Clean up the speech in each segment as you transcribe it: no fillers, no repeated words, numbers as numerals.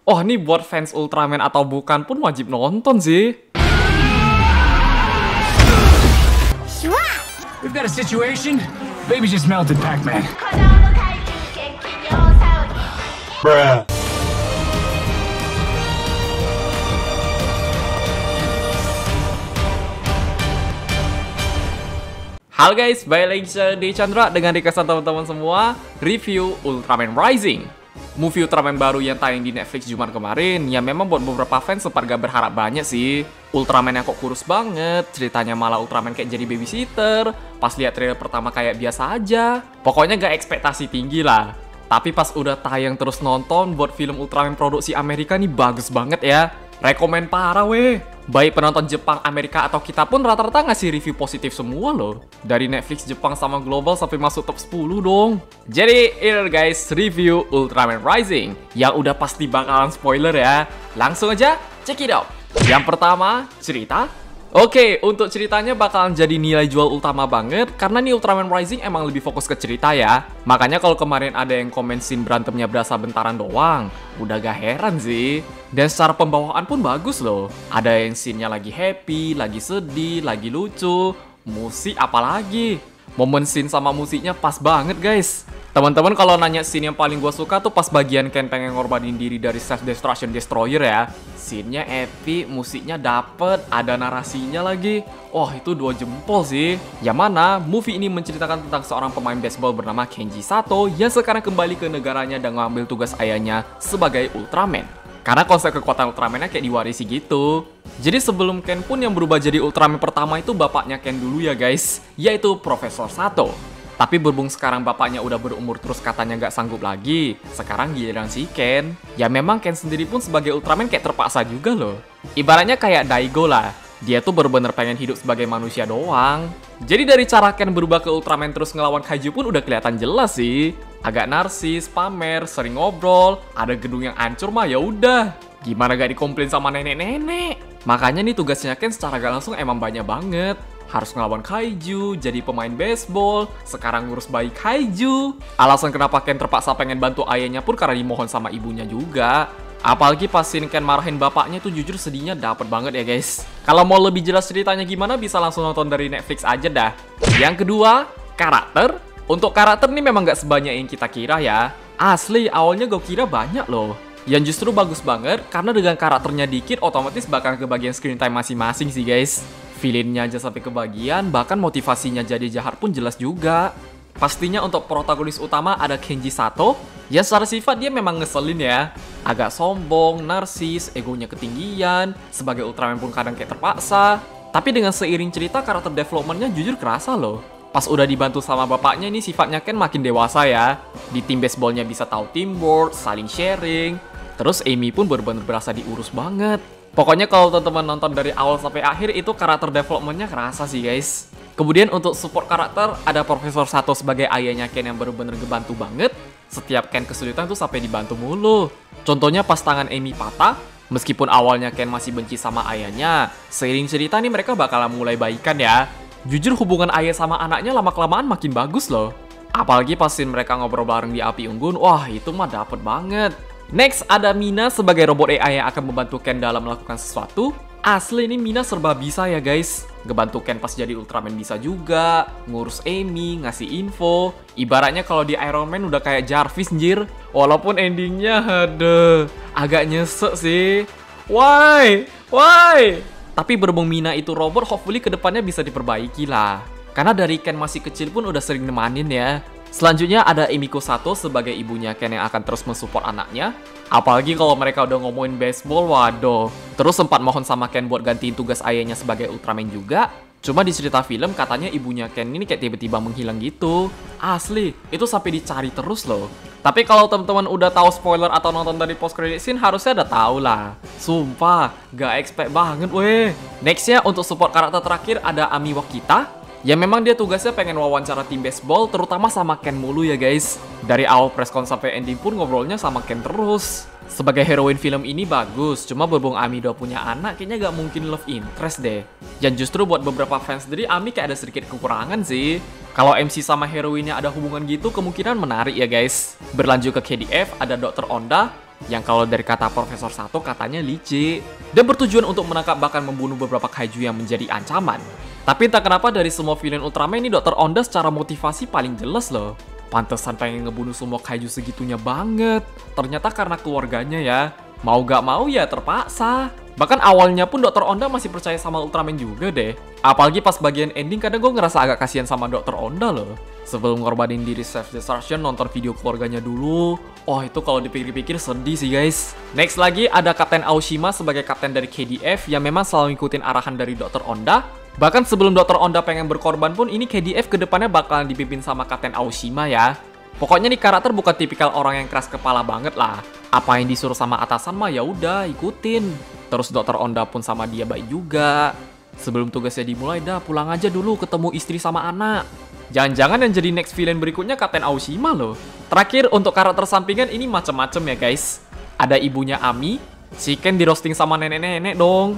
Oh, ini buat fans Ultraman atau bukan pun wajib nonton sih. We've got a situation. Baby just melted Pac-Man. Bruh. Halo guys, balik lagi di Chandra dengan requestan teman-teman semua review Ultraman Rising. Movie Ultraman baru yang tayang di Netflix Jumat kemarin, yang memang buat beberapa fans sempat gak berharap banyak sih. Ultraman yang kok kurus banget, ceritanya malah Ultraman kayak jadi babysitter. Pas lihat trailer pertama kayak biasa aja. Pokoknya gak ekspektasi tinggi lah. Tapi pas udah tayang terus nonton, buat film Ultraman produksi Amerika nih bagus banget ya. Rekomen parah weh. Baik penonton Jepang, Amerika, atau kita pun rata-rata ngasih review positif semua loh. Dari Netflix, Jepang, sama global sampai masuk top 10 dong. Jadi, here guys, review Ultraman Rising. Yang udah pasti bakalan spoiler ya. Langsung aja, check it out. Yang pertama, cerita. Oke, untuk ceritanya bakalan jadi nilai jual utama banget. Karena nih Ultraman Rising emang lebih fokus ke cerita ya. Makanya kalau kemarin ada yang komen scene berantemnya berasa bentaran doang, udah gak heran sih. Dan secara pembawaan pun bagus loh. Ada yang scene-nya lagi happy, lagi sedih, lagi lucu. Musik apalagi. Momen scene sama musiknya pas banget guys. Teman-teman kalau nanya scene yang paling gue suka tuh pas bagian Ken pengen ngorbanin diri dari Self-Destruction Destroyer ya. Scene-nya epic, musiknya dapet, ada narasinya lagi. Wah itu 2 jempol sih. Yang mana movie ini menceritakan tentang seorang pemain baseball bernama Kenji Sato yang sekarang kembali ke negaranya dan ngambil tugas ayahnya sebagai Ultraman. Karena konsep kekuatan Ultraman-nya kayak diwarisi gitu. Jadi sebelum Ken pun yang berubah jadi Ultraman pertama itu bapaknya Ken dulu ya guys, yaitu Profesor Sato. Tapi berhubung sekarang bapaknya udah berumur terus katanya nggak sanggup lagi, sekarang giliran si Ken. Ya memang Ken sendiri pun sebagai Ultraman kayak terpaksa juga loh. Ibaratnya kayak Daigo lah. Dia tuh bener-bener pengen hidup sebagai manusia doang. Jadi dari cara Ken berubah ke Ultraman terus ngelawan kaiju pun udah kelihatan jelas sih. Agak narsis, pamer, sering ngobrol, ada gedung yang hancur mah ya udah. Gimana gak dikomplain sama nenek-nenek? Makanya nih tugasnya Ken secara gak langsung emang banyak banget. Harus ngelawan kaiju, jadi pemain baseball, sekarang ngurus bayi kaiju. Alasan kenapa Ken terpaksa pengen bantu ayahnya pun karena dimohon sama ibunya juga. Apalagi pas scene Ken marahin bapaknya tuh jujur sedihnya dapet banget ya guys. Kalau mau lebih jelas ceritanya gimana bisa langsung nonton dari Netflix aja dah. Yang kedua, karakter. Untuk karakter nih memang gak sebanyak yang kita kira ya. Asli, awalnya gue kira banyak loh. Yang justru bagus banget karena dengan karakternya dikit otomatis bakal kebagian screen time masing-masing sih guys. Villainnya aja sampai kebagian, bahkan motivasinya jadi jahat pun jelas juga. Pastinya untuk protagonis utama ada Kenji Sato, yang secara sifat dia memang ngeselin ya. Agak sombong, narsis, egonya ketinggian, sebagai Ultraman pun kadang kayak terpaksa. Tapi dengan seiring cerita karakter developmentnya jujur kerasa loh. Pas udah dibantu sama bapaknya ini sifatnya Ken makin dewasa ya. Di tim baseballnya bisa tahu teamwork, saling sharing. Terus Amy pun bener-bener berasa diurus banget. Pokoknya kalau teman-teman nonton dari awal sampai akhir itu karakter developmentnya kerasa sih guys. Kemudian untuk support karakter ada Profesor Sato sebagai ayahnya Ken yang bener-bener ngebantu banget. Setiap Ken kesulitan tuh sampai dibantu mulu. Contohnya pas tangan Amy patah, meskipun awalnya Ken masih benci sama ayahnya, seiring cerita nih mereka bakalan mulai baikan ya. Jujur hubungan ayah sama anaknya lama-kelamaan makin bagus loh. Apalagi pas scene mereka ngobrol bareng di api unggun, wah itu mah dapet banget. Next ada Mina sebagai robot AI yang akan membantu Ken dalam melakukan sesuatu. Asli ini Mina serba bisa ya guys. Ngebantu Ken pas jadi Ultraman bisa juga, ngurus Amy, ngasih info. Ibaratnya kalau di Iron Man udah kayak Jarvis anjir. Walaupun endingnya aduh, agak nyesek sih. Why? Tapi berhubung Mina itu robot, hopefully kedepannya bisa diperbaiki lah. Karena dari Ken masih kecil pun udah sering nemanin ya. Selanjutnya ada Emiko Sato sebagai ibunya Ken yang akan terus mensupport anaknya. Apalagi kalau mereka udah ngomongin baseball, waduh. Terus sempat mohon sama Ken buat gantiin tugas ayahnya sebagai Ultraman juga. Cuma di cerita film katanya ibunya Ken ini kayak tiba-tiba menghilang gitu. Asli, itu sampai dicari terus loh. Tapi kalau teman-teman udah tahu spoiler atau nonton dari post credit scene harusnya udah tahu lah. Sumpah, gak expect banget weh. Nextnya untuk support karakter terakhir ada Ami Wakita. Ya memang dia tugasnya pengen wawancara tim baseball terutama sama Ken mulu ya guys. Dari awal presscon sampai ending pun ngobrolnya sama Ken terus. Sebagai heroin film ini bagus, cuma berhubung Ami udah punya anak kayaknya gak mungkin love interest deh. Yang justru buat beberapa fans sendiri Ami kayak ada sedikit kekurangan sih. Kalau MC sama heroinnya ada hubungan gitu kemungkinan menarik ya guys. Berlanjut ke KDF ada Dr. Onda. yang kalau dari kata Profesor Sato katanya licik, dan bertujuan untuk menangkap bahkan membunuh beberapa kaiju yang menjadi ancaman. Tapi entah kenapa dari semua villain Ultraman ini Dr. Onda secara motivasi paling jelas loh. Pantesan pengen ngebunuh semua kaiju segitunya banget. Ternyata karena keluarganya ya. Mau gak mau ya terpaksa. Bahkan awalnya pun Dr. Onda masih percaya sama Ultraman juga deh. Apalagi pas bagian ending kadang gue ngerasa agak kasihan sama Dr. Onda loh. Sebelum ngorbanin diri self-destruction, nonton video keluarganya dulu. Oh itu kalau dipikir-pikir sedih sih guys. Next lagi ada Kapten Aoshima sebagai kapten dari KDF yang memang selalu ngikutin arahan dari Dr. Onda. Bahkan sebelum Dr. Onda pengen berkorban pun ini KDF kedepannya bakalan dipimpin sama Kapten Aoshima ya. Pokoknya nih karakter bukan tipikal orang yang keras kepala banget lah. Apa yang disuruh sama atasan mah ya udah ikutin. Terus Dr. Onda pun sama dia baik juga. Sebelum tugasnya dimulai dah pulang aja dulu ketemu istri sama anak. Jangan-jangan yang jadi next villain berikutnya Kapten Aoshima loh. Terakhir untuk karakter sampingan ini macem-macem ya guys. Ada ibunya Ami, si Ken di roasting sama nenek-nenek dong.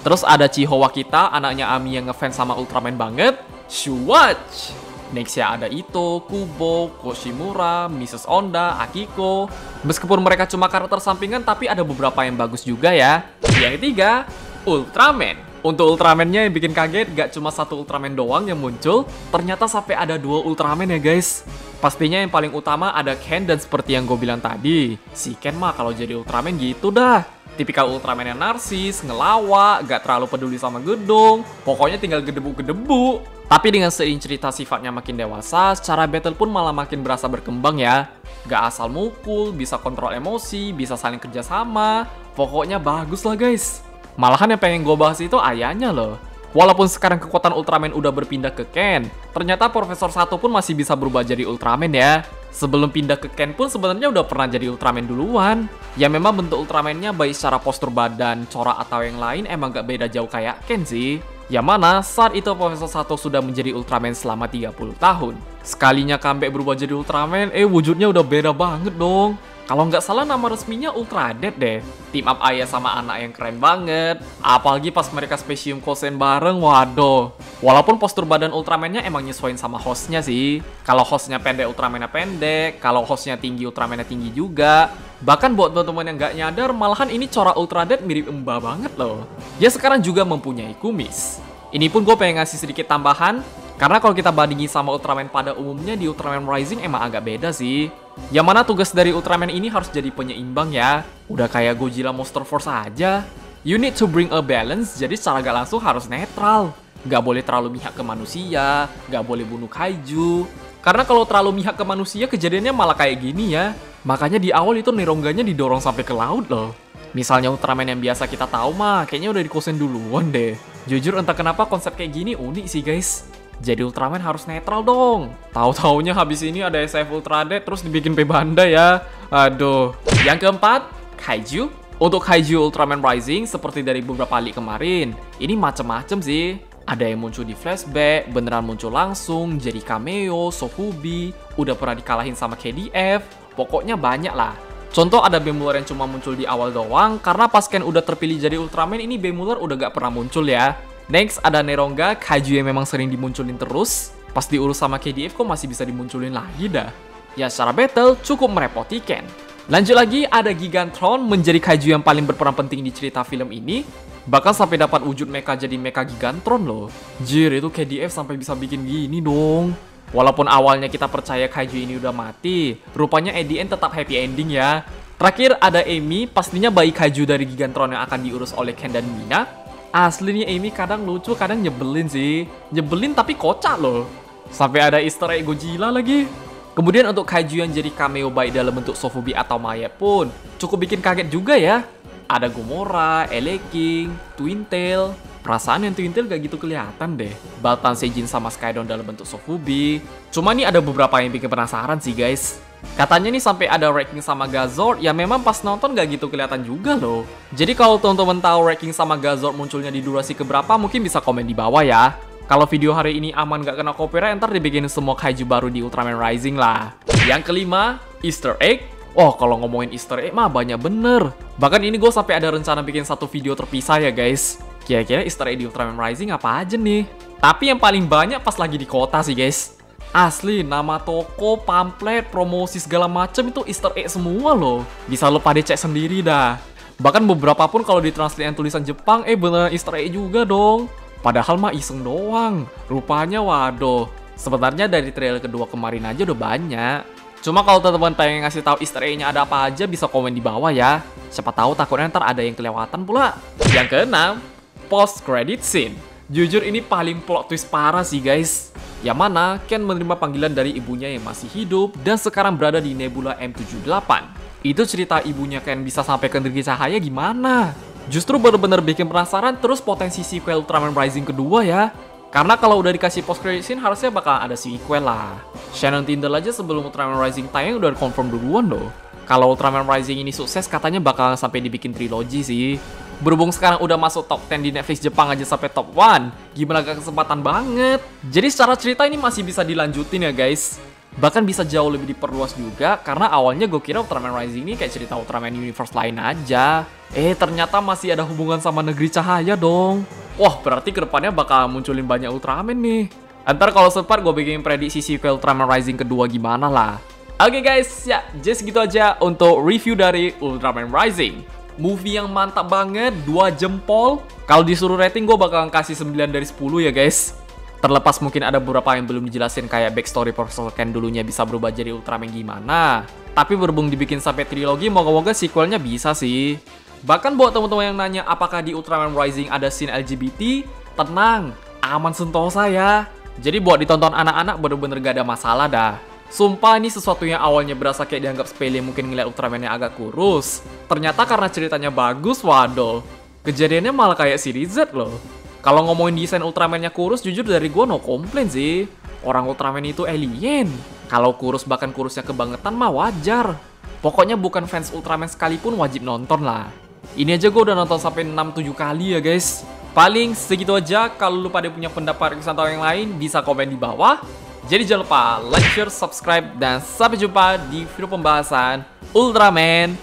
Terus ada Chihuahua kita, anaknya Ami yang ngefans sama Ultraman banget, Shuwatch. Next ya ada Ito, Kubo, Koshimura, Mrs. Onda, Akiko. Meskipun mereka cuma karakter sampingan tapi ada beberapa yang bagus juga ya. Yang ketiga, Ultraman. Untuk Ultraman-nya yang bikin kaget gak cuma satu Ultraman doang yang muncul, ternyata sampai ada 2 Ultraman ya guys. Pastinya yang paling utama ada Ken dan seperti yang gue bilang tadi, si Ken mah kalau jadi Ultraman gitu dah. Tipikal Ultraman yang narsis, ngelawak, gak terlalu peduli sama gedung, pokoknya tinggal gedebu-gedebu. Tapi dengan seiring cerita sifatnya makin dewasa, secara battle pun malah makin berasa berkembang ya. Gak asal mukul, bisa kontrol emosi, bisa saling kerjasama, pokoknya bagus lah guys. Malahan yang pengen gue bahas itu ayahnya loh. Walaupun sekarang kekuatan Ultraman udah berpindah ke Ken, ternyata Profesor Sato pun masih bisa berubah jadi Ultraman ya. Sebelum pindah ke Ken pun sebenarnya udah pernah jadi Ultraman duluan. Ya memang bentuk Ultraman-nya baik secara postur badan, corak atau yang lain emang gak beda jauh kayak Ken sih. Yang mana saat itu Profesor Sato sudah menjadi Ultraman selama 30 tahun. Sekalinya comeback berubah jadi Ultraman, wujudnya udah beda banget dong. Kalau nggak salah nama resminya Ultra Dead deh. Team up ayah sama anak yang keren banget. Apalagi pas mereka Specium Kosen bareng, waduh. Walaupun postur badan Ultraman-nya emang nyesuaiin sama hostnya sih. Kalau hostnya pendek, Ultraman-nya pendek. Kalau hostnya tinggi, Ultraman-nya tinggi juga. Bahkan buat teman-teman yang nggak nyadar, malahan ini corak Ultra Dead mirip Emba banget loh. Dia sekarang juga mempunyai kumis. Ini pun gue pengen ngasih sedikit tambahan. Karena kalau kita bandingin sama Ultraman pada umumnya, di Ultraman Rising emang agak beda sih. Yang mana tugas dari Ultraman ini harus jadi penyeimbang ya. Udah kayak Godzilla Monster Force aja. You need to bring a balance, jadi secara gak langsung harus netral. Gak boleh terlalu mihak ke manusia, gak boleh bunuh kaiju. Karena kalau terlalu mihak ke manusia, kejadiannya malah kayak gini ya. Makanya di awal itu Nerongganya didorong sampai ke laut loh. Misalnya Ultraman yang biasa kita tahu mah, kayaknya udah dikosen duluan deh. Jujur entah kenapa konsep kayak gini unik sih guys. Jadi Ultraman harus netral dong. Tahu-taunya habis ini ada SF Ultra Dead terus dibikin P-Banda ya. Aduh. Yang keempat, Kaiju. Untuk Kaiju Ultraman Rising seperti dari beberapa leak kemarin, ini macem-macem sih. Ada yang muncul di flashback, beneran muncul langsung, jadi cameo, Sofubi, udah pernah dikalahin sama KDF. Pokoknya banyak lah. Contoh ada Bemuller yang cuma muncul di awal doang, karena pas Ken udah terpilih jadi Ultraman, ini Bemuller udah gak pernah muncul ya. Next ada Neronga, kaiju yang memang sering dimunculin terus. Pas diurus sama KDF kok masih bisa dimunculin lagi dah. Ya secara battle cukup merepoti Ken. Lanjut lagi ada Gigantron menjadi kaiju yang paling berperan penting di cerita film ini. Bahkan sampai dapat wujud mecha jadi mecha Gigantron loh. Jir itu KDF sampai bisa bikin gini dong. Walaupun awalnya kita percaya kaiju ini udah mati, rupanya at the end tetap happy ending ya. Terakhir ada Amy, pastinya bayi kaiju dari Gigantron yang akan diurus oleh Ken dan Mina. Aslinya Amy kadang lucu, kadang nyebelin sih. Nyebelin tapi kocak loh. Sampai ada easter egg Godzilla lagi. Kemudian untuk kaiju yang jadi cameo baik dalam bentuk Sofubi atau Maya pun cukup bikin kaget juga ya. Ada Gomora, Eleking, Twin Tail. Perasaan yang Twin Tail gak gitu kelihatan deh. Baltan Seijin sama Skydon dalam bentuk Sofubi. Cuma nih ada beberapa yang bikin penasaran sih guys. Katanya nih sampai ada ranking sama Gazord yang memang pas nonton gak gitu kelihatan juga loh. Jadi kalau teman-teman tahu ranking sama Gazord munculnya di durasi keberapa mungkin bisa komen di bawah ya. Kalau video hari ini aman gak kena copyright, ntar dibikin semua kaiju baru di Ultraman Rising lah. Yang kelima, Easter egg. Oh kalau ngomongin Easter egg mah banyak bener. Bahkan ini gue sampai ada rencana bikin satu video terpisah ya guys. Kira-kira Easter egg di Ultraman Rising apa aja nih? Tapi yang paling banyak pas lagi di kota sih guys. Asli, nama toko, pamflet, promosi segala macem itu Easter egg semua loh. Bisa lo pada cek sendiri dah. Bahkan beberapa pun kalau ditranslate tulisan Jepang, beneran Easter egg juga dong. Padahal mah iseng doang. Rupanya waduh. Sebenarnya dari trailer kedua kemarin aja udah banyak. Cuma kalau teman-teman pengen ngasih tahu Easter egg-nya ada apa aja, bisa komen di bawah ya. Siapa tahu takutnya ntar ada yang kelewatan pula. Yang keenam, post credit scene. Jujur ini paling plot twist parah sih guys. Yang mana Ken menerima panggilan dari ibunya yang masih hidup dan sekarang berada di Nebula M78. Itu cerita ibunya Ken bisa sampai ke negeri cahaya gimana? Justru bener-bener bikin penasaran, terus potensi sequel Ultraman Rising kedua ya. Karena kalau udah dikasih post credit scene harusnya bakal ada sequel lah. Shannon Tyndall aja sebelum Ultraman Rising tayang udah confirm duluan loh. Kalau Ultraman Rising ini sukses katanya bakal sampai dibikin trilogi sih. Berhubung sekarang udah masuk top 10 di Netflix Jepang aja sampai top 1, gimana gak kesempatan banget. Jadi secara cerita ini masih bisa dilanjutin ya guys. Bahkan bisa jauh lebih diperluas juga, karena awalnya gue kira Ultraman Rising ini kayak cerita Ultraman Universe lain aja. Ternyata masih ada hubungan sama negeri cahaya dong. Wah, berarti kedepannya bakal munculin banyak Ultraman nih. Ntar kalau sempat gue bikin prediksi sequel Ultraman Rising kedua gimana lah. Oke guys, ya just gitu aja untuk review dari Ultraman Rising. Movie yang mantap banget, 2 jempol. Kalau disuruh rating gue bakal kasih 9 dari 10 ya guys. Terlepas mungkin ada beberapa yang belum dijelasin kayak backstory Profesor Ken dulunya bisa berubah jadi Ultraman gimana. Tapi berhubung dibikin sampai trilogi, moga-moga sequelnya bisa sih. Bahkan buat teman-teman yang nanya apakah di Ultraman Rising ada scene LGBT, tenang, aman sentosa ya. Jadi buat ditonton anak-anak bener-bener gak ada masalah dah. Sumpah ini sesuatu yang awalnya berasa kayak dianggap sepele mungkin ngeliat Ultraman yang agak kurus. Ternyata karena ceritanya bagus, waduh. Kejadiannya malah kayak series Z loh. Kalau ngomongin desain Ultraman-nya kurus, jujur dari gua no komplain sih. Orang Ultraman itu alien. Kalau kurus bahkan kurusnya kebangetan mah wajar. Pokoknya bukan fans Ultraman sekalipun wajib nonton lah. Ini aja gua udah nonton sampai 6-7 kali ya guys. Paling segitu aja. Kalau lu pada punya pendapat atau yang lain bisa komen di bawah. Jadi jangan lupa like, share, subscribe, dan sampai jumpa di video pembahasan Ultraman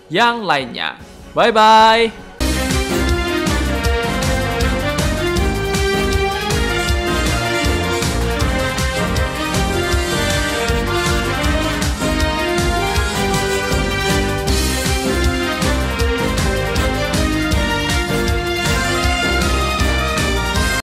yang lainnya. Bye-bye!